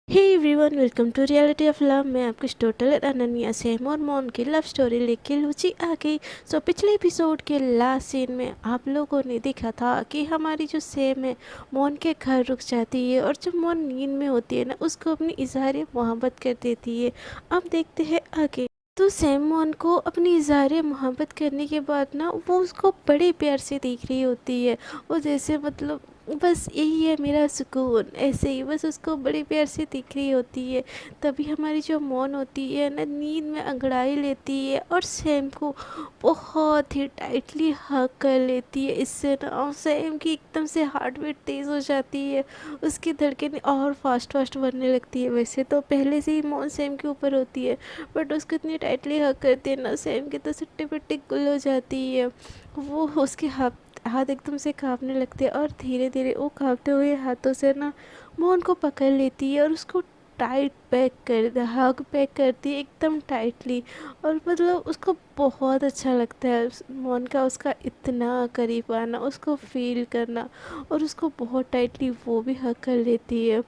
Hey everyone, welcome to reality of love. मैं आपकी total Ananya Sam और मॉम की लव स्टोरी लेके लूची आ गई। पिछले एपिसोड के लास्ट सीन में आप लोगों ने देखा था कि हमारी जो सेम है मौन के घर रुक जाती है और जब मौन नींद में होती है ना उसको अपनी इजहार मोहब्बत कर देती है। अब देखते हैं आगे। तो सैम मौन को अपनी इजहार मोहब्बत करने के बाद ना वो उसको बड़े प्यार से देख रही होती है। और जैसे मतलब बस यही है मेरा सुकून, ऐसे ही बस उसको बड़े प्यार से दिख रही होती है। तभी हमारी जो मौन होती है ना नींद में अंगड़ाई लेती है और सैम को बहुत ही टाइटली हग कर लेती है। इससे ना सैम की एकदम से हार्ट बीट तेज़ हो जाती है, उसकी धड़कनें और फास्ट फास्ट बनने लगती है। वैसे तो पहले से ही मौन सैम के ऊपर होती है, बट उसको इतनी टाइटली हग करती है ना सैम की तो सिट्टी पिट्टी गुल हो जाती है। वो उसके हाथ हाथ एकदम से कांपने लगते हैं और धीरे धीरे वो कांपते हुए हाथों से ना मोहन को पकड़ लेती है और उसको टाइट पैक कर हग पैक करती है एकदम टाइटली। और मतलब उसको बहुत अच्छा लगता है मोहन का उसका इतना करीब आना, उसको फील करना, और उसको बहुत टाइटली वो भी हग कर लेती है।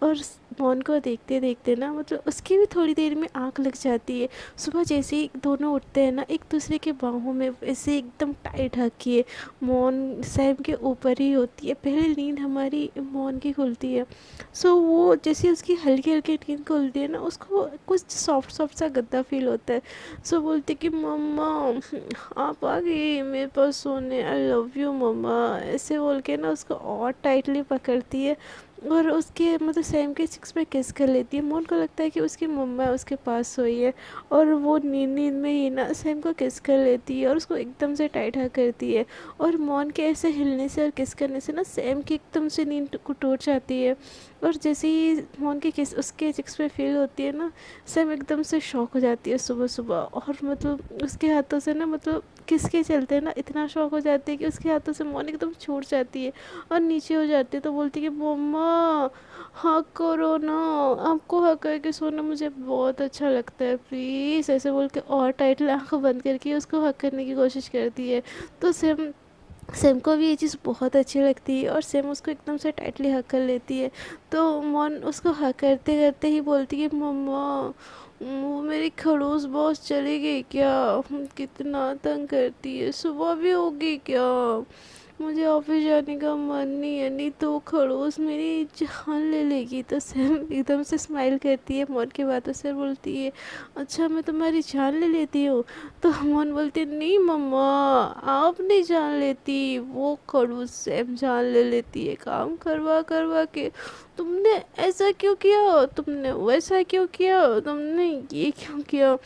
और मोहन को देखते देखते ना मतलब उसकी भी थोड़ी देर में आँख लग जाती है। सुबह जैसे ही दोनों उठते हैं ना एक दूसरे के बाहों में ऐसे एकदम टाइट हग किए मौन सैम के ऊपर ही होती है। पहले नींद हमारी मौन की खुलती है। वो जैसे उसकी हल्की हल्की नींद खुलती है ना उसको कुछ सॉफ्ट सॉफ्ट सा गद्दा फील होता है। बोलती कि मम्मा आप आ गई मेरे पास सोने, आई लव यू मम्मा, ऐसे बोल के ना उसको और टाइटली पकड़ती है और उसके मतलब सैम के चिक्स पे किस कर लेती है। मोन को लगता है कि उसकी मम्मा उसके पास सोई है और वो नींद नींद में ही ना सैम को किस कर लेती है और उसको एकदम से टाइट हग करती है। और मौन के ऐसे हिलने से और किस करने से ना सैम की एकदम से नींद को टूट जाती है। और जैसे ही मौन की किस उसके चिक्स पे फील होती है ना सैम एकदम से शॉक हो जाती है सुबह सुबह। और मतलब उसके हाथों से ना मतलब किसके चलते ना इतना शौक हो जाती है कि उसके हाथों से मौन एकदम छूट जाती है और नीचे हो जाती है। तो बोलती है कि मम्मा हक करो ना, आपको हक करके सोना मुझे बहुत अच्छा लगता है, प्लीज़, ऐसे बोल के और टाइटली आंखें बंद करके उसको हक करने की कोशिश करती है। तो सेम सेम को भी ये चीज़ बहुत अच्छी लगती है और सेम उसको एकदम से टाइटली हक कर लेती है। तो मौन उसको हक करते करते ही बोलती है मम्मा वो मेरी खड़ूस बॉस चली गई क्या, कितना तंग करती है, सुबह भी होगी क्या, मुझे ऑफिस जाने का मन नहीं है, नहीं तो वो खड़ूस मेरी जान ले लेगी। तो सैम एकदम से स्माइल करती है मोहन की बातों से, बोलती है अच्छा मैं तुम्हारी जान ले लेती हूँ। तो मोहन बोलती है नहीं मम्मा आप नहीं जान लेती, वो खड़ूस सैम जान ले लेती है काम करवा करवा के। तुमने ऐसा क्यों किया, तुमने वैसा क्यों किया, तुमने ये क्यों किया,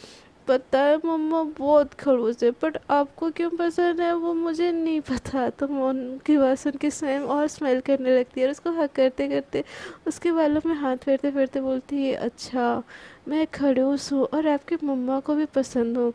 पता है मम्मा बहुत खड़ूस है बट आपको क्यों पसंद है वो मुझे नहीं पता। तो मोहन की बात सुन के स्वयं और स्माइल करने लगती है और उसको हक करते करते उसके बालों में हाथ फेरते फेरते बोलती है अच्छा मैं खड़ूस हूँ और आपकी मम्मा को भी पसंद हूँ।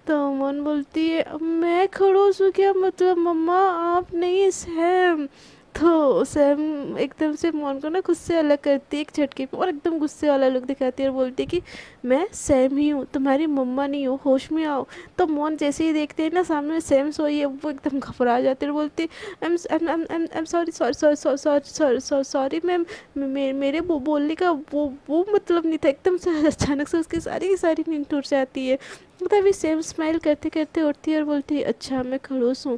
तो मोहन बोलती है मैं खड़ूस हूँ क्या मतलब मम्मा, आप नहीं सैम। तो सैम एकदम से मोहन को ना खुद से अलग करती है एक झटके में और एकदम गुस्से वाला लुक दिखाती है और बोलती है कि मैं सैम ही हूँ, तुम्हारी मम्मा नहीं हूँ, होश में आओ। तो मोहन जैसे ही देखते हैं ना सामने में सैम सोई है वो एकदम घबरा जाते हैं और बोलते I am sorry sorry sorry sorry sorry sorry ma'am, मेरे वो बोलने का वो मतलब नहीं था। एकदम से अचानक से उसकी सारी की सारी नींद टूट जाती है। तभी सेम स्माइल करते करते उठती है और बोलती है अच्छा मैं खड़ूस हूँ।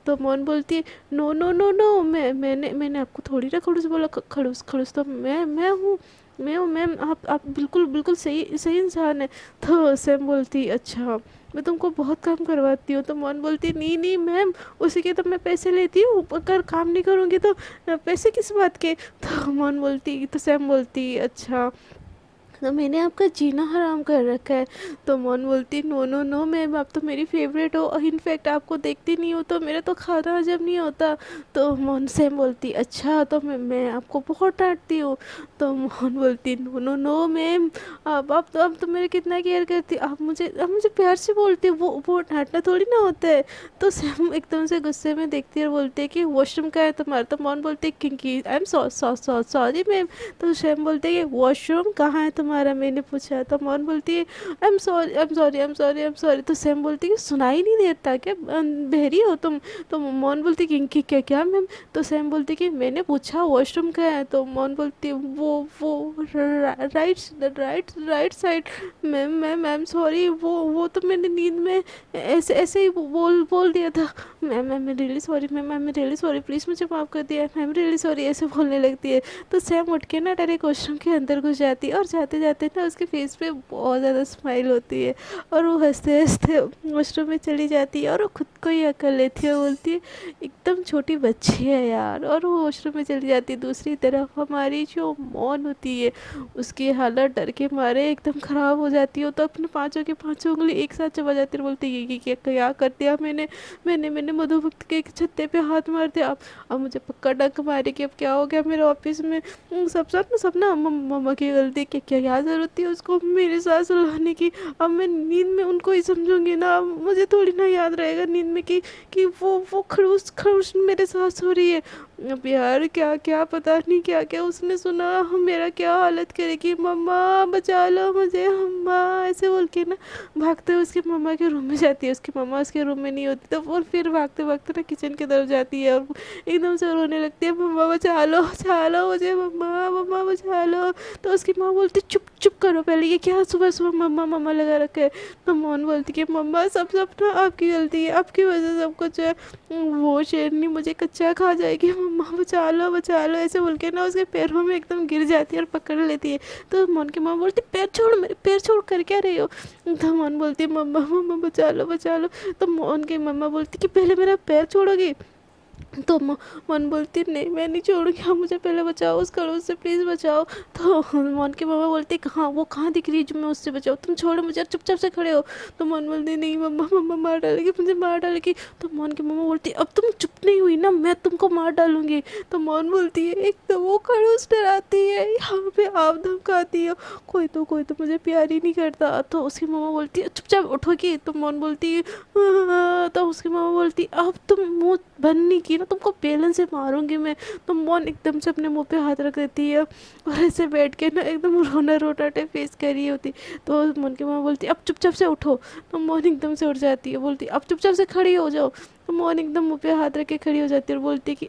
तो मोहन बोलती है नो नो नो नो, मैंने मैंने आपको थोड़ी ना खड़ूस बोला, खड़ूस खड़ूस तो मैं हूँ, मैं हूँ मैम, आप बिल्कुल बिल्कुल सही सही इंसान है। तो सैम बोलती अच्छा मैं तुमको बहुत काम करवाती हूँ। तो मोहन बोलती नहीं नहीं मैम, उसी के तो मैं पैसे लेती हूँ, अगर काम नहीं करूँगी तो पैसे किस बात के। तो मोहन बोलती तो सैम बोलती अच्छा तो मैंने आपका जीना हराम कर रखा है। तो मोन बोलती नो नो नो मैम, आप तो मेरी फेवरेट हो, इनफैक्ट आपको देखती नहीं हो तो मेरा तो खाना हजम नहीं होता। तो मोहन सेम बोलती अच्छा तो मैं आपको बहुत डांटती हूँ। तो मोहन बोलती नो नो नो मैम, आप तो मेरे कितना केयर करती, आप मुझे प्यार से बोलती हो, वो डांटना थोड़ी ना होता है। तो सैम एकदम से गुस्से में देखती है और बोलती है कि वॉशरूम का है तुम्हारा। तो मोहन बोलती है कि आई एम सॉरी मैम। तो सैम बोलते हैं कि वॉशरूम कहाँ है तुम्हारा, मैंने पूछा। तो मोहन बोलती है I am sorry, I am sorry, I am sorry, I am sorry. तो सैम बोलती है सुनाई नहीं देता क्या, बहरी हो तुम? तो मोहन बोलती कि क्या क्या मैम? तो सैम बोलती कि मैंने पूछा वॉशरूम का है। तो मोहन बोलती वो right right right side. Ma'am ma'am I am sorry, वो तो मैंने नींद में ऐसे ऐसे ही बोल दिया था। Ma'am ma'am really sorry, ma'am ma'am really sorry, please मुझे माफ़ कर दिया, मैम रियली सॉरी, ऐसे बोलने लगती है। तो सैम उठ के ना डायरेक्ट वॉशरूम के अंदर घुस जाती है, और जाते जाते ना उसके फेस पे बहुत ज़्यादा स्माइल होती है, और वो हंसते हंसते वॉशरूम में चली जाती है, और वो खुद को ही अकल लेती है, बोलती है एकदम छोटी बच्ची है यार, और वो वॉशरूम में चली जाती है। दूसरी तरफ हमारी जो मौन होती है, उसकी हालत डर के मारे एकदम ख़राब हो जाती है। तो अपने पाँचों की पाँचों उंगली एक साथ चबा जाती है, बोलती है ये क्या कर दिया मैंने मधुभक्त के छत्ते पे हाथ मार दिया, अब मुझे पक्का डंक मारेगी, अब क्या हो गया मेरे ऑफिस में? सब ना मम्मा की गलती, क्या ज़रूरत थी उसको मेरे साथ सुलाने की? अब मैं नींद में उनको ही समझूंगी ना, अब मुझे थोड़ी ना याद रहेगा नींद में कि वो खड़ूस खड़ूस मेरे साथ सो रही है। अब यार क्या क्या पता नहीं क्या क्या उसने सुना, मेरा क्या हालत करेगी, मम्मा बचा लो मुझे मम्मा, ऐसे बोल के ना भागते हुए उसकी मम्मा के रूम में जाती है। उसकी मम्मा उसके रूम में नहीं होती, तो और फिर भागते भागते ना किचन की तरफ जाती है, और एकदम से रोने लगती है, मम्मा बचा लो मुझे, मम्मा मम्मा बचा लो। तो उसकी माँ बोलती चुप चुप करो पहले, ये क्या सुबह सुबह मम्मा मम्मा लगा रखे है? तो मोहन बोलती कि मम्मा सब ना आपकी गलती है, आपकी वजह से सब कुछ है, वो शेरनी मुझे कच्चा खा जाएगी, मम्मा बचा लो, ऐसे बोल के ना उसके पैरों में एकदम गिर जाती है और पकड़ लेती है। तो मोहन की माँ बोलती पैर छोड़, मेरे पैर छोड़, कर क्या रही हो? तो मोहन बोलती मम्मा मम्मा बचा लो। तो मोहन की मम्मा बोलती कि पहले मेरा पैर छोड़ोगी? तो मन बोलती नहीं मैं नहीं छोड़ूंगी, आप मुझे पहले बचाओ उस खड़ूस से, प्लीज़ बचाओ। तो मन की मामा बोलती कहाँ, वो कहाँ दिख रही है जो मैं उससे बचाओ, तुम छोड़ो मुझे, चुपचाप से खड़े हो। तो मन बोलती नहीं मम्मा मम्मा मार डालेगी, मुझे मार डालेगी। तो मन की मामा बोलती अब तुम चुप नहीं हुई ना, मैं तुमको मार डालूंगी। तो मन बोलती है एक तो वो खड़ूस डराती है, यहाँ पे आप धमकाती हो, कोई तो मुझे प्यार ही नहीं करता। तो उसकी मामा बोलती है चुपचाप उठोगी। तो मन बोलती है हाँ। तो उसकी मामा बोलती अब तुम मुँह बंद नहीं की ना, तुमको बेलन से मारूंगी मैं। तो मोन एकदम से अपने मुंह पे हाथ रख देती है, और ऐसे बैठ के ना एकदम रोना रोटाटे फेस कर रही होती। तो मोन की माँ बोलती अब चुपचाप से उठो। तो मोन एकदम से उठ जाती है, बोलती अब चुपचाप से खड़ी हो जाओ। तो मोन एकदम मुंह पे हाथ रख के खड़ी हो जाती है, और बोलती है कि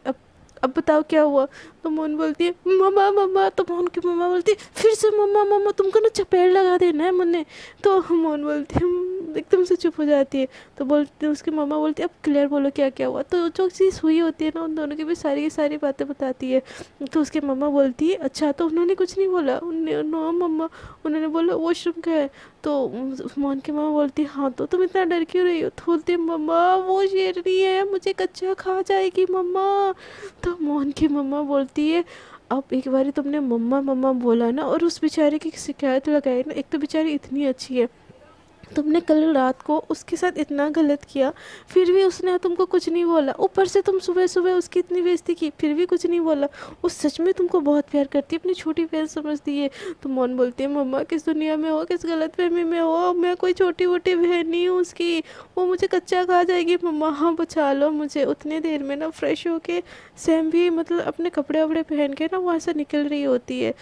अब बताओ क्या हुआ? तो मोन बोलती है मम्मा मम्मा। तो मोन की मम्मा बोलती है फिर से मम्मा मम्मा, तुमको ना चपेट लगा देना है मैंने। तो मोन बोलती है एकदम से चुप हो जाती है। तो बोलती उसकी मम्मा बोलती है अब क्लियर बोलो क्या क्या हुआ। तो जो चीज़ हुई होती है ना उन दोनों की भी सारी की सारी बातें बताती है। तो उसकी मम्मा बोलती है अच्छा तो उन्होंने कुछ नहीं बोला? नो मम्मा, उन्होंने बोला वॉशरूम का है। तो मोहन की मम्मा बोलती है हाँ तो तुम इतना डर क्यों रही हो? तो बोलती है मम्मा वो शेरनी है, मुझे कच्चा खा जाएगी मम्मा। तो मोहन की मम्मा बोलती है अब एक बारी तुमने मम्मा मम्मा बोला ना, और उस बेचारे की शिकायत लगाई ना, एक तो बेचारी इतनी अच्छी है, तुमने कल रात को उसके साथ इतना गलत किया, फिर भी उसने तुमको कुछ नहीं बोला, ऊपर से तुम सुबह सुबह उसकी इतनी बेइज्जती की, फिर भी कुछ नहीं बोला। वो सच में तुमको बहुत प्यार करती है, अपनी छोटी बहन समझती है। तो मोहन बोलती है मम्मा किस दुनिया में हो, किस गलत फहमी में हो, मैं कोई छोटी वोटी बहन नहीं हूँ उसकी, वो मुझे कच्चा खा जाएगी मम्मा, हाँ बचा लो मुझे। उतनी देर में ना फ्रेश होके सैम भी मतलब अपने कपड़े वपड़े पहन के ना वहाँ से निकल रही होती है।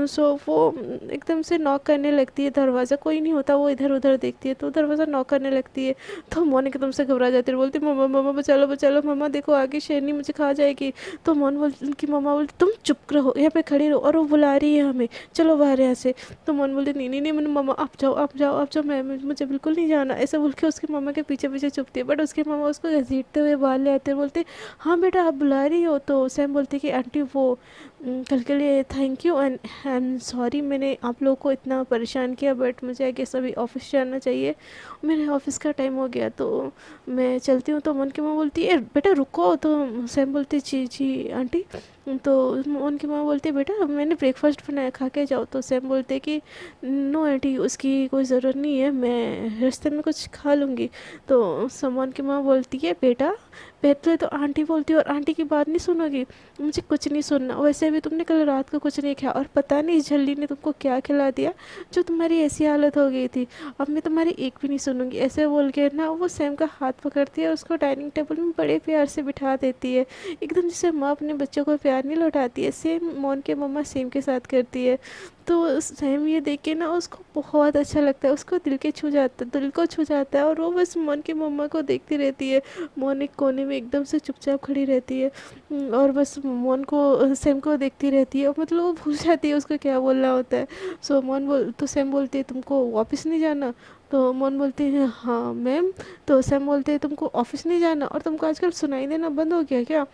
सो वो एकदम से नॉक करने लगती है दरवाज़ा, कोई नहीं होता, वो इधर उधर देखती है तो दरवाज़ा नॉक करने लगती है। तो मोन एकदम से घबरा जाती है, बोलती मम्मा मम्मा बचा लो मम्मा, देखो आगे शेरनी मुझे खा जाएगी। तो मोन उनकी मम्मा बोलती तुम चुप रहो, यहाँ पे खड़ी रहो, और वो बुला रही है हमें, चलो बाहर यहाँ से। तो मोन बोलती नहीं मैंने मम्मा आप जाओ, मैं मुझे बिल्कुल नहीं जाना, ऐसा बोल के उसकी मम्मा के पीछे पीछे चुपती है। बट उसकी मम्मा उसको घसीटते हुए बाहर ले आते हैं, बोलते हाँ बेटा आप बुला रही हो। तो सैम बोलती कि आंटी वो कल के लिए thank you and I am sorry, मैंने आप लोगों को इतना परेशान किया, बट मुझे आगे सभी ऑफिस जाना चाहिए, मेरे ऑफिस का टाइम हो गया तो मैं चलती हूँ। तो मन की माँ बोलती है बेटा रुको। तो सैम बोलती जी आंटी। तो उनकी माँ बोलती है बेटा मैंने ब्रेकफास्ट बनाया, खा के जाओ। तो सैम बोलते कि नो आंटी उसकी कोई ज़रूरत नहीं है, मैं रास्ते में कुछ खा लूँगी। तो सम्मान की माँ बोलती है बेटा पहले तो आंटी बोलती है और आंटी की बात नहीं सुनोगी, मुझे कुछ नहीं सुनना, वैसे भी तुमने कल रात को कुछ नहीं खाया, और पता नहीं इस झल्ली ने तुमको क्या खिला दिया जो तुम्हारी ऐसी हालत हो गई थी, अब मैं तुम्हारी एक भी नहीं सुनूंगी। ऐसे बोल के ना वो सैम का हाथ पकड़ती है और उसको डाइनिंग टेबल में बड़े प्यार से बिठा देती है, एकदम जैसे माँ अपने बच्चों को प्यार प्यार नहीं लौटाती है, सेम मोन के मम्मा सेम के साथ करती है। तो सेम ये देख के ना उसको बहुत अच्छा लगता है, उसको दिल को छू जाता है, और वो बस मोन की मम्मा को देखती रहती है। मोन एक कोने में एकदम से चुपचाप खड़ी रहती है, और बस मोन को सेम को देखती रहती है, मतलब वो भूल जाती है उसको क्या बोलना होता है। तो सैम बोलती है तुमको वापस नहीं जाना? तो मोन बोलती है हाँ मैम। तो सैम बोलते हैं तुमको ऑफिस नहीं जाना, और तुमको आजकल सुनाई देना बंद हो गया क्या?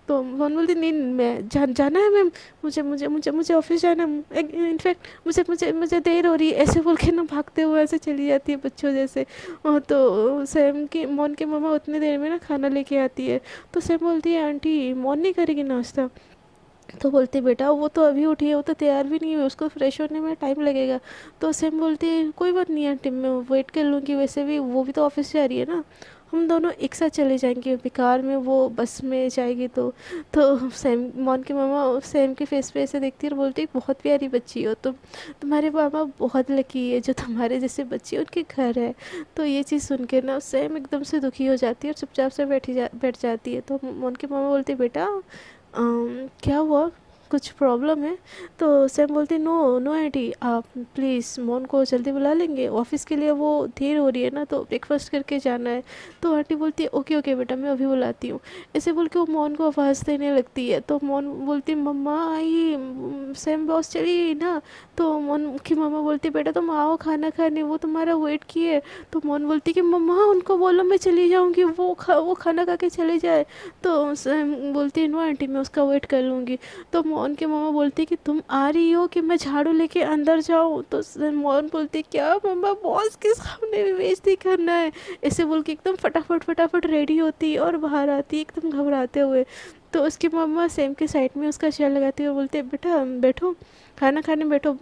तो मोन बोलती नहीं, मैं जाना है मैम, मुझे मुझे मुझे मुझे ऑफिस जाना है, इनफैक्ट मुझे मुझे मुझे देर हो रही है, ऐसे बोल के ना भागते हुए ऐसे चली जाती है बच्चों जैसे। तो सैम की मोन की मम्मा उतनी देर में ना खाना लेके आती है। तो सैम बोलती है आंटी मोन नहीं करेगी नाश्ता? तो बोलती बेटा वो तो अभी उठी है, वो तो तैयार भी नहीं हुई, उसको फ्रेश होने में टाइम लगेगा। तो सैम बोलती है कोई बात नहीं आंटी, मैं वेट कर लूँगी, वैसे भी वो भी तो ऑफिस जा रही है ना, हम दोनों एक साथ चले जाएंगे, बेकार में वो बस में जाएगी तो सैम मोन की मामा सैम के फेस पे ऐसे देखती है और बोलती है बहुत प्यारी बच्ची हो तुम, तुम्हारे मामा बहुत लकी है जो तुम्हारे जैसे बच्चे उनके घर है। तो ये चीज़ सुन के ना सैम एकदम से दुखी हो जाती है और चुपचाप से बैठ जाती है। तो मोन की मामा बोलती है बेटा क्या हुआ, कुछ प्रॉब्लम है? तो सैम बोलती नो नो आंटी, आप प्लीज़ मोन को जल्दी बुला लेंगे, ऑफिस के लिए वो देर हो रही है ना, तो ब्रेकफास्ट करके जाना है। तो आंटी बोलती है ओके ओके बेटा, मैं अभी बुलाती हूँ। ऐसे बोल के वो मोन को आवाज़ देने लगती है। तो मोन बोलती मम्मा आई, सैम बॉस चली गई ना। तो मोन की मम्मा बोलती बेटा तुम आओ खाना खाने, वो तुम्हारा वेट किए। तो मोन बोलती कि मम्मा उनको बोलो मैं चली जाऊँगी, वो खाना खा के चले जाए। तो सैम बोलती है नो आंटी, मैं उसका वेट कर लूँगी। तो मोहन की मम्मा बोलती कि तुम आ रही हो कि मैं झाड़ू लेके अंदर जाऊँ? तो मोहन बोलती क्या मम्मा बॉस के सामने भी बेइज्जती करना है? ऐसे बोल के एकदम फटाफट फटाफट रेडी होती और बाहर आती एकदम घबराते हुए। तो उसकी मम्मा सेम के साइड में उसका चेयर लगाती है और बोलती है बेटा बैठो, खाना खाने बैठो,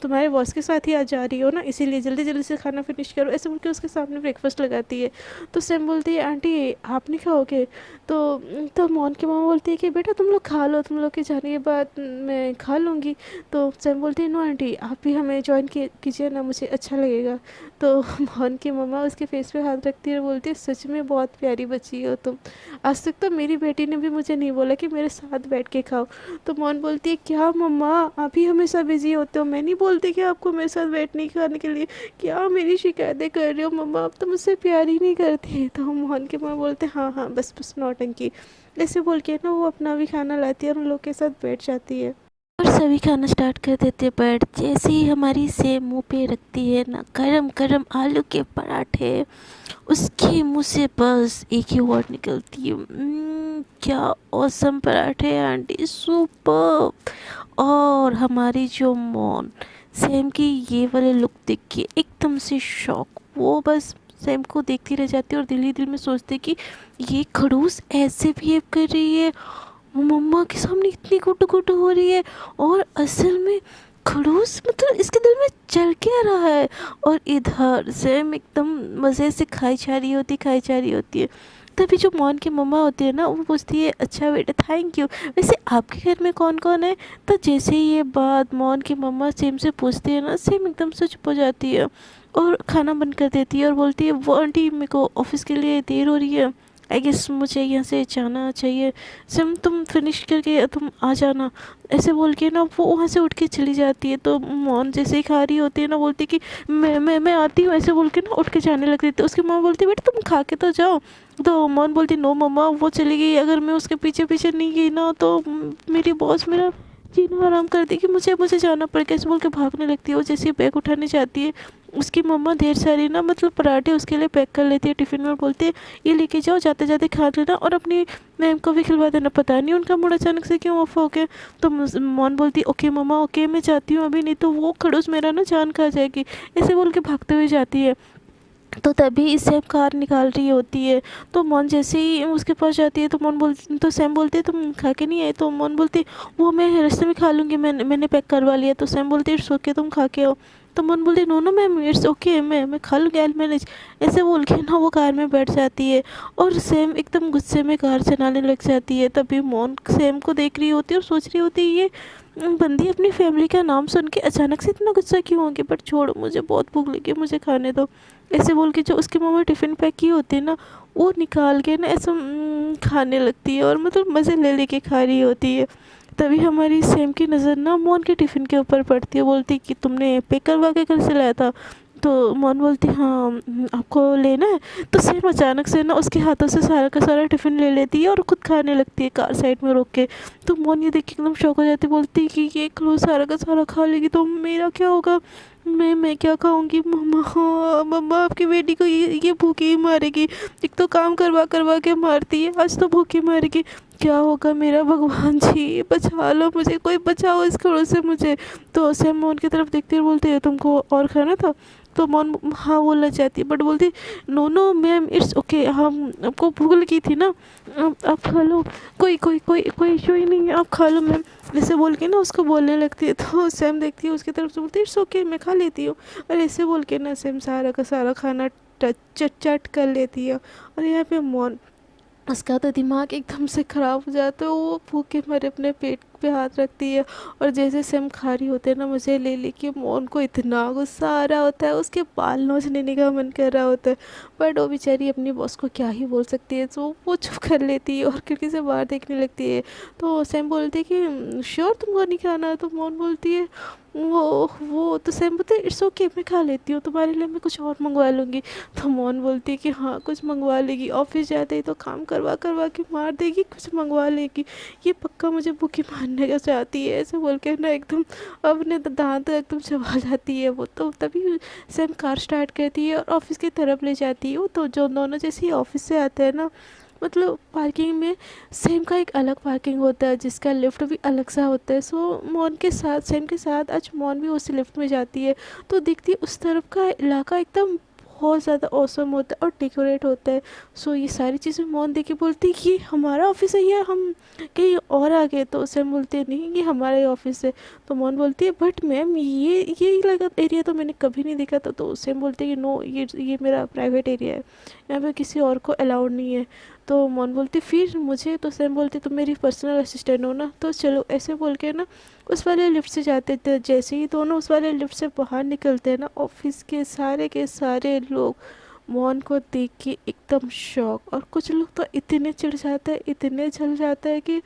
तुम्हारे बॉस के साथ ही आज जा रही हो ना, इसीलिए जल्दी जल्दी से खाना फिनिश करो, ऐसे बोल के उसके सामने ब्रेकफास्ट लगाती है। तो सैम बोलती है आंटी आप नहीं खाओगे? तो मोहन की मामा बोलती है कि बेटा तुम लोग खा लो, तुम लोग के जाने के बाद मैं खा लूँगी। तो सैम बोलती है नो आंटी, आप भी हमें ज्वाइन कीजिए ना, मुझे अच्छा लगेगा। तो मोहन की मम्मा उसके फेस पे हाथ रखती है और बोलती है सच में बहुत प्यारी बच्ची हो तुम, आज तक तो मेरी बेटी ने भी मुझे नहीं बोला कि मेरे साथ बैठ के खाओ। तो मोहन बोलती है क्या मम्मा आप ही हमेशा बिजी होते हो, मैं नहीं बोलती कि आपको मेरे साथ बैठ नहीं खाने के लिए, क्या मेरी शिकायतें कर रहे हो मम्मा, आप तो मुझसे प्यार ही नहीं करती। तो मोहन के मम्मा बोलते हाँ हाँ बस बस नौटंकी, ऐसे बोल के ना वो अपना भी खाना लाती है और उन लोग के साथ बैठ जाती है और सभी खाना स्टार्ट कर देते हैं। बट जैसे ही हमारी सेम मुंह पे रखती है ना गरम गरम आलू के पराठे, उसके मुंह से बस एक ही वर्ड निकलती है क्या औसम पराठे हैं आंटी, सुपर। और हमारी जो मॉम सेम की ये वाले लुक देख के एकदम से शॉक, वो बस सेम को देखती रह जाती है और दिल ही दिल में सोचती कि ये खड़ूस ऐसे बिहेव कर रही है, वो मम्मा के सामने इतनी गुट गुट हो रही है, और असल में खड़ूस मतलब इसके दिल में चल क्या रहा है। और इधर सेम एकदम मज़े से खाई जा रही होती है। तभी जो मोहन की मम्मा होती है ना वो पूछती है अच्छा बेटा थैंक यू, वैसे आपके घर में कौन कौन है? तो जैसे ही ये बात मोहन की मम्मा सेम से पूछती है ना, सेम एकदम से चुप हो जाती है और खाना बंद कर देती है और बोलती है वो आंटी मेरे को ऑफिस के लिए देर हो रही है, आई गेस मुझे यहाँ से जाना चाहिए, सिम तुम फिनिश करके तुम आ जाना। ऐसे बोल के ना वो वहाँ से उठ के चली जाती है। तो मोहन जैसे ही खा रही होती है ना बोलती कि मैं आती हूँ, ऐसे बोल के ना उठ के जाने लगती है। तो उसकी माँ बोलती है बेटा तुम खा के तो जाओ। तो मोहन बोलती नो मम्मा वो चली गई, अगर मैं उसके पीछे पीछे नहीं गई ना तो मेरी बॉस मेरा जीना आराम कर देगी, मुझे मुझे जाना पड़ेगा, ऐसे बोल के भागने लगती है। वो जैसे बैग उठाने जाती है उसकी मम्मा ढेर सारी ना मतलब पराठे उसके लिए पैक कर लेती है टिफ़िन में और बोलती है ये लेके जाओ, जाते जाते खा लेना और अपनी मैम को भी खिलवा देना। पता नहीं उनका मूड अचानक से क्यों ऑफ हो गया। तो मोहन बोलती है ओके मम्मा ओके मैं जाती हूँ अभी, नहीं तो वो खड़ूस मेरा ना जान खा जाएगी, ऐसे बोल के भागते हुए जाती है। तो तभी सैम कार निकाल रही होती है। तो मोन जैसे ही उसके पास जाती है तो सैम बोलती है तुम खा के नहीं आए? तो मोन बोलती है वो मैं रास्ते में खा लूँगी, मैंने पैक करवा लिया। तो सैम बोलती है इट्स ओके तुम खा के आओ। तो मोन बोलती है no no ma'am it's okay, मैं खा लूँगी आई मैनेज, ऐसे बोल के ना वो कार में बैठ जाती है और सैम एकदम गुस्से में कार चलाने लग जाती है। तभी मोन सैम को देख रही होती है और सोच रही होती है ये बंदी अपनी फैमिली का नाम सुन के अचानक से इतना गुस्सा क्यों होगी, बट छोड़ो मुझे बहुत भूख लगी मुझे खाने दो, ऐसे बोल के जो उसकी मम्मा टिफ़िन पैक की होती है ना वो निकाल के ना ऐसा खाने लगती है और मतलब मज़े ले लेके खा रही होती है। तभी हमारी सेम की नज़र ना मोहन के टिफ़िन के ऊपर पड़ती है। बोलती कि तुमने पैक करवा के घर से लाया था? तो मोहन बोलती हाँ आपको लेना है? तो सेम अचानक से ना उसके हाथों से सारा का सारा टिफ़िन ले लेती है और खुद खाने लगती है कार साइड में रोक के। तो मोहन ये देख के एकदम शॉक हो जाती है, बोलती कि ये क्लोज सारा का सारा खा लेगी तो मेरा क्या होगा? मैं क्या खाऊंगी? मम्मा, हाँ मम्मा आपकी बेटी को ये भूखी ही मारेगी। एक तो काम करवा करवा के मारती है, आज तो भूखी मारेगी। क्या होगा मेरा? भगवान जी बचा लो मुझे, कोई बचाओ इस करोड़ से मुझे। तो सैम मोहन की तरफ देखती है और बोलती है तुमको और खाना था? तो मोहन हाँ बोलना चाहती है बट बोलती no no ma'am it's okay, हम आपको भूख लगी थी ना, आप खा लो, कोई कोई कोई कोई इशू ही नहीं है, आप खा लो मैम। ऐसे बोल के ना उसको बोलने लगती है। तो सैम देखती है उसकी तरफ से, बोलती है इट्स ओके मैं खा लेती हूँ। और ऐसे बोल के ना सैम सारा का सारा खाना चट चट कर लेती है। और यहाँ पे मोहन, उसका तो दिमाग एकदम से ख़राब हो जाता है। वो भूखे मरे अपने पेट पे हाथ रखती है और जैसे सेम खा रही होते हैं ना मुझे ले लेके, मोहन को इतना गुस्सा आ रहा होता है, उसके बाल नोच लेने का मन कर रहा होता है। बट वो बेचारी अपनी बॉस को क्या ही बोल सकती है, तो वो चुप कर लेती है और खिड़की से बाहर देखने लगती है। तो सैम बोलती है कि श्योर तुमको नहीं खाना? तो मोहन बोलती है वो तो सैम बोलते हैं इट्स ओके मैं खा लेती हूँ, तुम्हारे लिए मैं कुछ और मंगवा लूँगी। तो मोहन बोलती है कि हाँ कुछ मंगवा लेगी, ऑफिस जाते ही तो काम करवा करवा के मार देगी, कुछ मंगवा लेगी, ये पक्का मुझे भूखी मारने का चाहती है। ऐसे बोल के ना एकदम अपने दांत एकदम चबा जाती है वो। तो तभी सैम कार स्टार्ट करती है और ऑफिस की तरफ ले जाती है। वो तो जो दोनों जैसे ही ऑफिस से आते हैं ना, मतलब पार्किंग में सेम का एक अलग पार्किंग होता है जिसका लिफ्ट भी अलग सा होता है। सो मोहन के साथ, सेम के साथ आज मोहन भी उसी लिफ्ट में जाती है। तो दिखती है उस तरफ का इलाका एकदम बहुत ज़्यादा औसम होता है और डेकोरेट होता है। सो ये सारी चीज़ें मोहन देख के बोलती है कि हमारा ऑफिस है या हम कहीं और आ गए? तो सेम बोलती है नहीं ये हमारा ही ऑफिस है। तो मोहन बोलती है बट मैम ये लगा एरिया तो मैंने कभी नहीं देखा था। तो सेम बोलती है कि नो ये मेरा प्राइवेट एरिया है, यहाँ पे किसी और को अलाउड नहीं है। तो मोहन बोलती फिर मुझे? तो सैम बोलती तुम मेरी पर्सनल असिस्टेंट हो ना, तो चलो। ऐसे बोल के ना उस वाले लिफ्ट से जाते थे। जैसे ही दोनों उस वाले लिफ्ट से बाहर निकलते हैं ना, ऑफिस के सारे लोग मोहन को देख के एकदम शॉक। और कुछ लोग तो इतने चिढ़ जाते हैं, इतने जल जाते हैं कि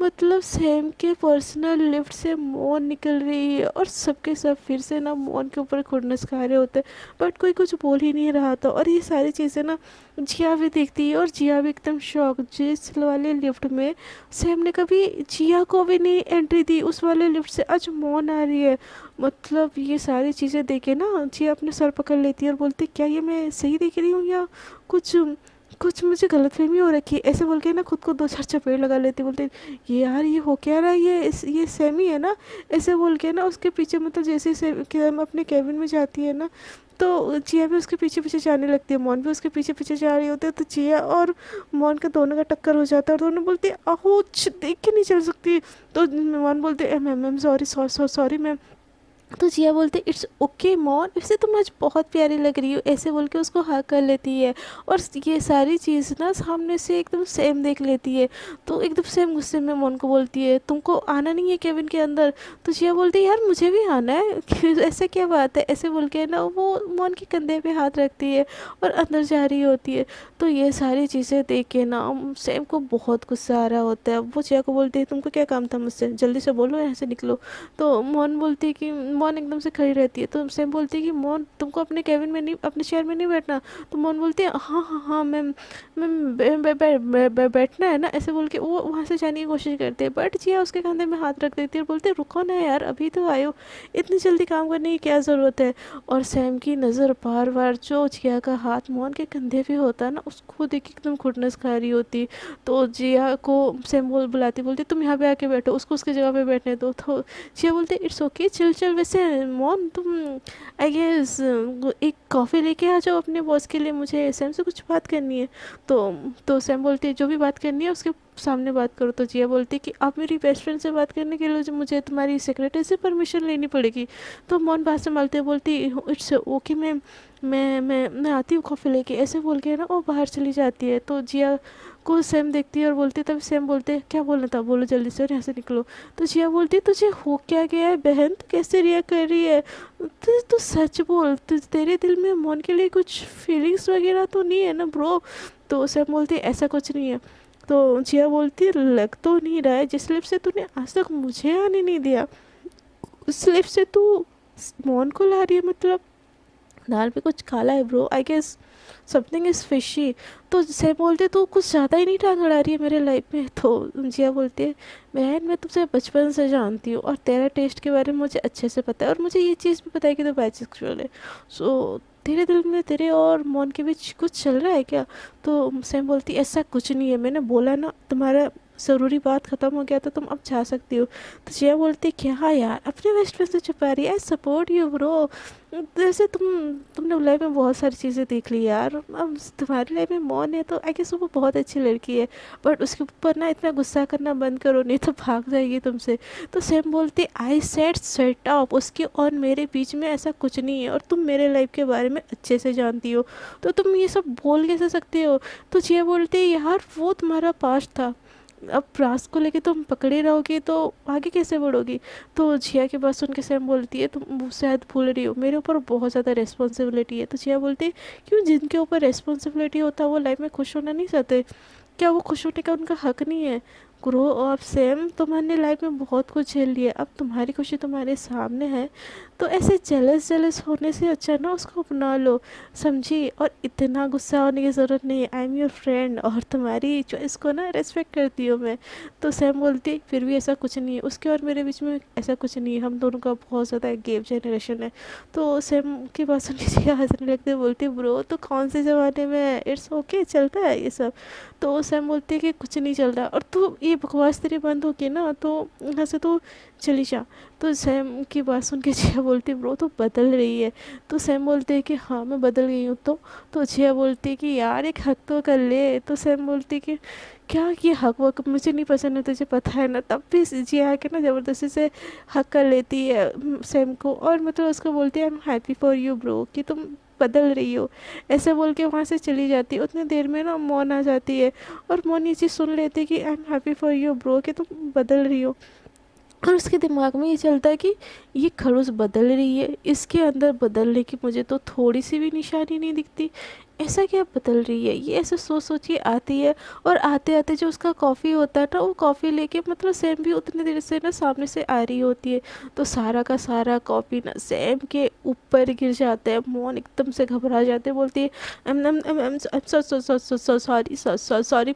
मतलब सैम के पर्सनल लिफ्ट से मोहन निकल रही है और सबके सब फिर से ना मोहन के ऊपर खुरनस खा रहे होते हैं। बट कोई कुछ बोल ही नहीं रहा था। और ये सारी चीज़ें ना जिया भी देखती है और जिया भी एकदम शॉक। जिस वाले लिफ्ट में सैम ने कभी जिया को भी नहीं एंट्री दी, उस वाले लिफ्ट से आज मोहन आ रही है। मतलब ये सारी चीज़ें देखे ना जिया अपने सर पकड़ लेती है और बोलती क्या ये मैं सही देख रही हूँ या कुछ कुछ मुझे गलतफहमी हो रखी है? ऐसे बोल के ना खुद को दो चार चपेट लगा लेती, बोलते ये यार ये हो क्या रहा है, ये सेमी है ना। ऐसे बोल के ना उसके पीछे, मतलब जैसे हम अपने केबिन में जाती है ना, तो जिया भी उसके पीछे पीछे जाने लगती है, मोहन भी उसके पीछे पीछे जा रही होती है। तो जिया और मोहन का दोनों का टक्कर हो जाता है और दोनों बोलते अहो देख के नहीं चल सकती। तो मोहन बोलते ma'am ma'am sorry sorry ma'am. तो जिया बोलते इट्स ओके मोहन, वैसे तुम आज बहुत प्यारी लग रही हो। ऐसे बोल के उसको हाँ कर लेती है। और ये सारी चीज़ ना सामने से एकदम सेम देख लेती है। तो एकदम सेम गुस्से में मोहन को बोलती है तुमको आना नहीं है केबिन के अंदर? तो जिया बोलती है यार मुझे भी आना है ऐसे क्या बात है? ऐसे बोल के ना वो मोहन के कंधे पे हाथ रखती है और अंदर जा रही होती है। तो ये सारी चीज़ें देख के ना सेम को बहुत गुस्सा आ रहा होता है। वो जिया को बोलती है तुमको क्या काम था मुझसे, जल्दी से बोलो यहाँ से निकलो। तो मोहन बोलती है कि मोहन एकदम से खड़ी रहती है। तो सैम बोलती है कि मोहन तुमको अपने केबिन में नहीं, अपने चेयर में नहीं बैठना? तो मोहन बोलती है हाँ हाँ हाँ मैम मैम बैठना है ना। ऐसे बोल के वो वहाँ से जाने की कोशिश करती है बट जिया उसके कंधे में हाथ रख देती है और बोलती है रुको ना यार, अभी तो आयो, इतनी जल्दी काम करने की क्या ज़रूरत है? और सैम की नज़र बार बार जो जिया का हाथ मोहन के कंधे पे होता है ना, उसको देख के एकदम खुटनस खा रही होती। तो जिया को सैम बुलाती, बोलती तुम यहाँ पे आके बैठो, उसको उसकी जगह पे बैठने दो। तो जिया बोलते इट्स ओके चल चल। वैसे मोहन तुम आई गेस एक कॉफ़ी लेके आ जाओ अपने बॉस के लिए, मुझे सैम से कुछ बात करनी है। तो सैम बोलती है जो भी बात करनी है उसके सामने बात करो। तो जिया बोलती है कि आप मेरी बेस्ट फ्रेंड से बात करने के लिए मुझे तुम्हारी सेक्रेटरी से परमिशन लेनी पड़ेगी। तो मोहन बात संभालते बोलती इट्स ओके मैम, मैं आती हूँ कॉफ़ी लेके। ऐसे बोल के ना वो बाहर चली जाती है। तो जिया को सैम देखती है और बोलती है, तभी सैम बोलते हैं क्या बोलना था बोलो जल्दी से और यहाँ से निकलो। तो जिया बोलती है तुझे हो क्या गया है बहन, तू कैसे रिएक्ट कर रही है? तू सच बोल, तेरे दिल में मोहन के लिए कुछ फीलिंग्स वगैरह तो नहीं है ना ब्रो? तो सैम बोलती है ऐसा कुछ नहीं है। तो जिया बोलती है लग तो नहीं रहा है, जिस लिप से तूने आज तक मुझे आने नहीं दिया उस लिप से तू मौन को ला रही है, मतलब दाल पे कुछ काला है bro, I guess something is fishy. तो सैम बोलते तो कुछ ज़्यादा ही नहीं टांग अड़ा रही है मेरे लाइफ में। तो जिया बोलती है बहन मैं तुझे बचपन से जानती हूँ और तेरा टेस्ट के बारे में मुझे अच्छे से पता है और मुझे ये चीज़ भी पता है कि तू बाइसेक्सुअल है। सो तेरे दिल में तेरे और मौन के बीच कुछ चल रहा है क्या? तो सैम बोलती ऐसा कुछ नहीं है, मैंने बोला ना तुम्हारा ज़रूरी बात ख़त्म हो गया तो तुम अब जा सकती हो। तो जिया बोलती क्या यार अपने बेस्ट फ्रेंड से छुपा रही है, आई सपोर्ट यू ब्रो। जैसे तुमने लाइफ में बहुत सारी चीज़ें देख ली यार, अब तुम्हारी लाइफ में मौन है तो आई गेस वो बहुत अच्छी लड़की है, बट उसके ऊपर ना इतना गुस्सा करना बंद करो नहीं तो भाग जाएगी तुमसे। तो सैम बोलती आई सेड सेट अप, उसके और मेरे बीच में ऐसा कुछ नहीं है और तुम मेरे लाइफ के बारे में अच्छे से जानती हो तो तुम ये सब बोल कैसे सकते हो? तो जिया बोलती यार वो तुम्हारा पास्ट था, अब रास को लेके तुम पकड़े रहोगी तो आगे कैसे बढ़ोगी? तो जिया के पास सुन के सैम बोलती है तुम वो शायद भूल रही हो मेरे ऊपर बहुत ज़्यादा रिस्पॉन्सिबिलिटी है। तो जिया बोलती है क्यों, जिनके ऊपर रिस्पॉन्सिबिलिटी होता है वो लाइफ में खुश होना नहीं चाहते क्या? वो खुश होने का उनका हक नहीं है? ग्रो अप सैम, तुम्हारे लाइफ में बहुत कुछ झेल लिया, अब तुम्हारी खुशी तुम्हारे सामने है तो ऐसे जेलस जेलस होने से अच्छा ना उसको अपना लो, समझी? और इतना गुस्सा होने की ज़रूरत नहीं है, आई एम योर फ्रेंड और तुम्हारी चॉइस को ना रिस्पेक्ट करती हूँ मैं। तो सैम बोलती फिर भी ऐसा कुछ नहीं है, उसके और मेरे बीच में ऐसा कुछ नहीं है, हम दोनों का बहुत ज़्यादा गैप जनरेशन है। तो सैम की बात सुन के हंसने लगते बोलती ब्रो तो कौन से ज़माने में, इट्स ओके चलता है ये सब। तो सैम बोलती है कि कुछ नहीं चल रहा और तू ये बकवास तेरी बंद होगी ना तो यहाँ से तो चली जा। तो सैम की बात सुन के जिया बोलती ब्रो तो बदल रही है। तो सैम बोलते हैं कि हाँ मैं बदल गई हूँ। तो जिया बोलती है कि यार एक हक तो कर ले। तो सैम बोलती है कि क्या ये हक वक मुझे नहीं पसंद है तुझे पता है ना, तब भी जिया आके ना ज़बरदस्ती से हक कर लेती है सैम को और मतलब उसको बोलती है I am happy for you bro कि तुम बदल रही हो, ऐसे बोल के वहाँ से चली जाती है। उतनी देर में ना मौन आ जाती है और मौन ये चीज़ सुन लेती है कि I am happy for you bro कि तुम बदल रही हो। और उसके दिमाग में ये चलता है कि ये खड़ूस बदल रही है, इसके अंदर बदलने की मुझे तो थोड़ी सी भी निशानी नहीं दिखती, ऐसा क्या बदल रही है? ये ऐसे सोच सोच के आती है और आते आते जो उसका कॉफ़ी होता है ना वो कॉफ़ी लेके मतलब सैम भी उतनी देर से ना सामने से आ रही होती है तो सारा का सारा कॉफ़ी ना सैम के ऊपर गिर जाता है। मौन एकदम से घबरा जाते हैं, बोलती है सॉरी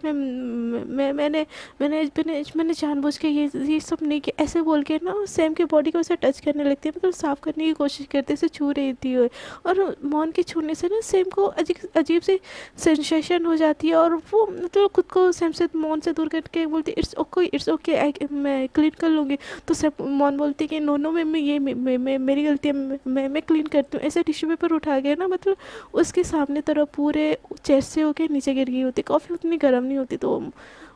मैंने जानबूझ के ये सब नहीं किया, ऐसे बोल के ना सैम की बॉडी को उसे टच करने लगती है, मतलब साफ करने की कोशिश करते ऐसे छू रही थी वो। और मौन के छूने से ना सेम को अजीब अजीब सी सेंसेशन हो जाती है और वो मतलब खुद को सैम से मौन से दूर करके बोलती है इट्स ओके मैं क्लीन कर लूँगी। तो सैम मौन बोलती है कि नो नो मैं ये मेरी गलती है, मैं क्लीन करती हूँ। ऐसे टिश्यू पेपर उठा के ना मतलब उसके सामने तरफ पूरे चेस्ट से होके नीचे गिर गई होती। कॉफ़ी उतनी गर्म नहीं होती तो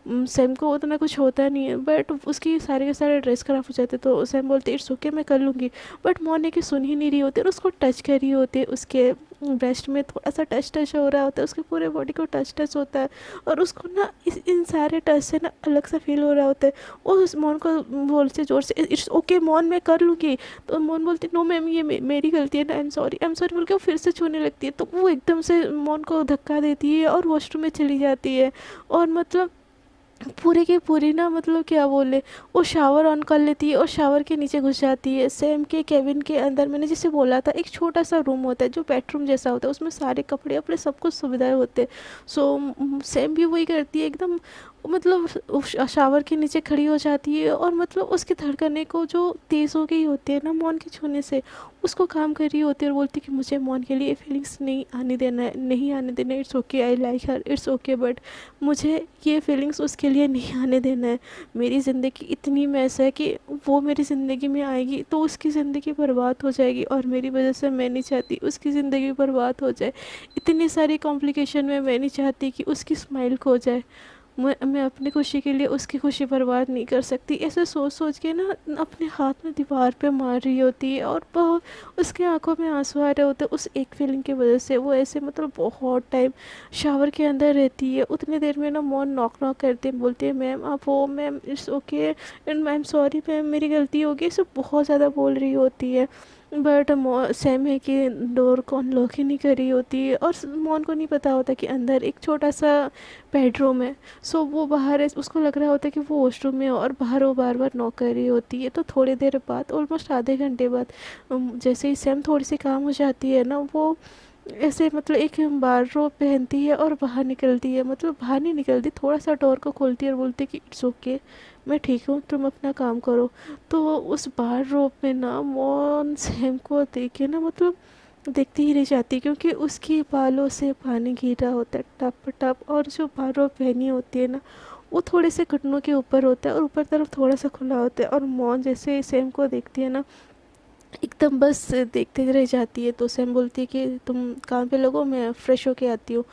सैम को उतना कुछ होता नहीं है, बट उसकी सारे के सारे ड्रेस खराब हो जाते तो सैम बोलते इट्स ओके मैं कर लूँगी। बट मौन की सुन ही नहीं रही होती और उसको टच कर रही होती है, उसके ब्रेस्ट में थोड़ा सा टच हो रहा होता है, उसके पूरे बॉडी को टच होता है और उसको ना इन सारे टच से ना अलग सा फील हो रहा होता है। वो उस मौन को बोलते जोर से इट्स ओके मौन मैं कर लूँगी। तो मौन बोलती नो मैम ये मेरी गलती है ना, आई एम सॉरी बोल के वो फिर से छूने लगती है। तो वो एकदम से मौन को धक्का देती है और वॉशरूम में चली जाती है और मतलब पूरी की पूरी ना मतलब क्या बोले वो शावर ऑन कर लेती है और शावर के नीचे घुस जाती है। सैम के केबिन के अंदर मैंने जैसे बोला था एक छोटा सा रूम होता है जो बेडरूम जैसा होता है, उसमें सारे कपड़े अपने सब कुछ सुविधाएं होते हैं। सो सैम भी वही करती है एकदम मतलब शावर के नीचे खड़ी हो जाती है और मतलब उसकी धड़कने को जो तेज़ हो गई होती है ना मौन के छूने से, उसको काम कर रही होती है और बोलती है कि मुझे मौन के लिए फीलिंग्स नहीं आने देना है, नहीं आने देना है, it's okay I like her it's okay, but मुझे ये फीलिंग्स उसके लिए नहीं आने देना है। मेरी ज़िंदगी इतनी मैस है कि वो मेरी ज़िंदगी में आएगी तो उसकी ज़िंदगी बर्बाद हो जाएगी और मेरी वजह से मैं नहीं चाहती उसकी ज़िंदगी बर्बाद हो जाए। इतनी सारी कॉम्प्लिकेशन में मैं नहीं चाहती कि उसकी स्माइल खो जाए। मैं अपनी खुशी के लिए उसकी खुशी बर्बाद नहीं कर सकती। ऐसे सोच सोच के ना अपने हाथ में दीवार पे मार रही होती है और उसके आंखों में आंसू आ रहे होते हैं उस एक फीलिंग की वजह से। वो ऐसे मतलब बहुत टाइम शावर के अंदर रहती है। उतनी देर में ना मौन नॉक करते हैं, बोलती है मैम आप हो, ma'am it's okay and I am sorry ma'am मेरी गलती होगी, सब बहुत ज़्यादा बोल रही होती है। बट सैम है कि डोर को अनलॉक ही नहीं करी होती है, और मॉन को नहीं पता होता कि अंदर एक छोटा सा बेडरूम है। सो वो बाहर है, उसको लग रहा होता है कि वो वॉशरूम में है, और बाहर वो बार बार नॉक कर रही होती है। तो थोड़ी देर बाद, ऑलमोस्ट आधे घंटे बाद, जैसे ही सैम थोड़ी सी काम हो जाती है ना, वो ऐसे मतलब एक बार रोब पहनती है और बाहर निकलती है। मतलब बाहर नहीं निकलती, थोड़ा सा डोर को खोलती है और बोलती है कि इट्स ओके, मैं ठीक हूँ, तुम अपना काम करो। तो उस बार रोब में ना मॉन सैम को देख के ना, मतलब देखती ही रह जाती, क्योंकि उसके बालों से पानी गिरा होता है टप टप, और जो बार रोब पहनी होती है ना, वो थोड़े से घुटनों के ऊपर होता है और ऊपर तरफ थोड़ा सा खुला होता है। और मॉन जैसे सैम को देखती है ना, एकदम बस देखते रह जाती है। तो सैम बोलती है कि तुम काम पे लगो, मैं फ्रेश होके आती हूँ।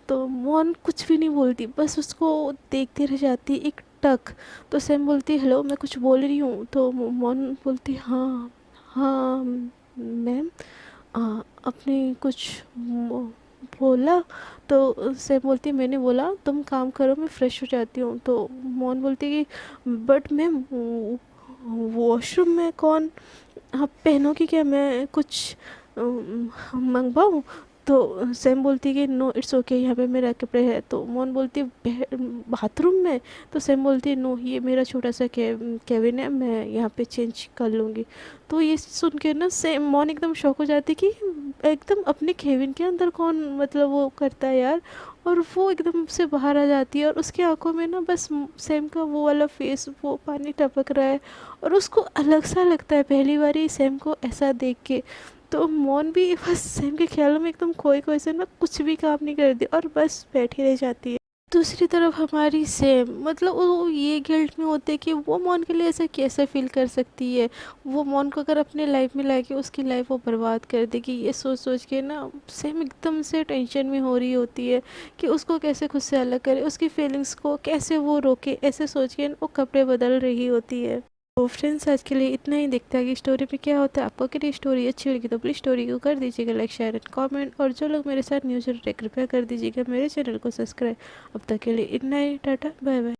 तो मोहन कुछ भी नहीं बोलती, बस उसको देखती रह जाती एक टक। तो सैम बोलती है हेलो, मैं कुछ बोल रही हूँ। तो मोहन बोलती हाँ हाँ मैम, आपने कुछ बोला। तो सैम बोलती है मैंने बोला तुम काम करो, मैं फ़्रेश हो जाती हूँ। तो मोहन बोलती है कि बट मैम, वॉशरूम में कौन, आप पहनोगी क्या, मैं कुछ मंगवाऊँ। तो सैम बोलती है कि नो इट्स ओके, यहाँ पे मेरा कपड़े है। तो मोहन बोलती है बाथरूम में?" तो सैम बोलती है नो, ये मेरा छोटा सा केबिन है, मैं यहाँ पे चेंज कर लूँगी। तो ये सुन के ना सैम मोहन एकदम शॉक हो जाती कि एकदम अपने केबिन के अंदर कौन मतलब वो करता है यार। और वो एकदम से बाहर आ जाती है, और उसकी आंखों में ना बस सैम का वो वाला फेस, वो पानी टपक रहा है। और उसको अलग सा लगता है पहली बार ही सैम को ऐसा देख के। तो मौन भी बस सैम के ख्यालों में एकदम खोए खोए से ना कुछ भी काम नहीं करती, और बस बैठी रह जाती है। दूसरी तरफ हमारी सैम, मतलब वो ये गिल्ट में होते कि वो मौन के लिए ऐसा कैसे फील कर सकती है। वो मौन को अगर अपने लाइफ में लाके उसकी लाइफ वो बर्बाद कर देगी, ये सोच सोच के ना सैम एकदम से टेंशन में हो रही होती है कि उसको कैसे खुद से अलग करे, उसकी फीलिंग्स को कैसे वो रोके। ऐसे सोच के वो कपड़े बदल रही होती है। तो फ्रेंड्स, आज के लिए इतना ही। देखता है कि स्टोरी में क्या होता है। आपको अगर ये स्टोरी अच्छी लगी तो प्लीज़ स्टोरी को कर दीजिएगा लाइक, शेयर एंड कमेंट। और जो लोग मेरे साथ न्यूज़ जुड़ रहे कृपया कर दीजिएगा मेरे चैनल को सब्सक्राइब। अब तक के लिए इतना ही, टाटा बाय बाय।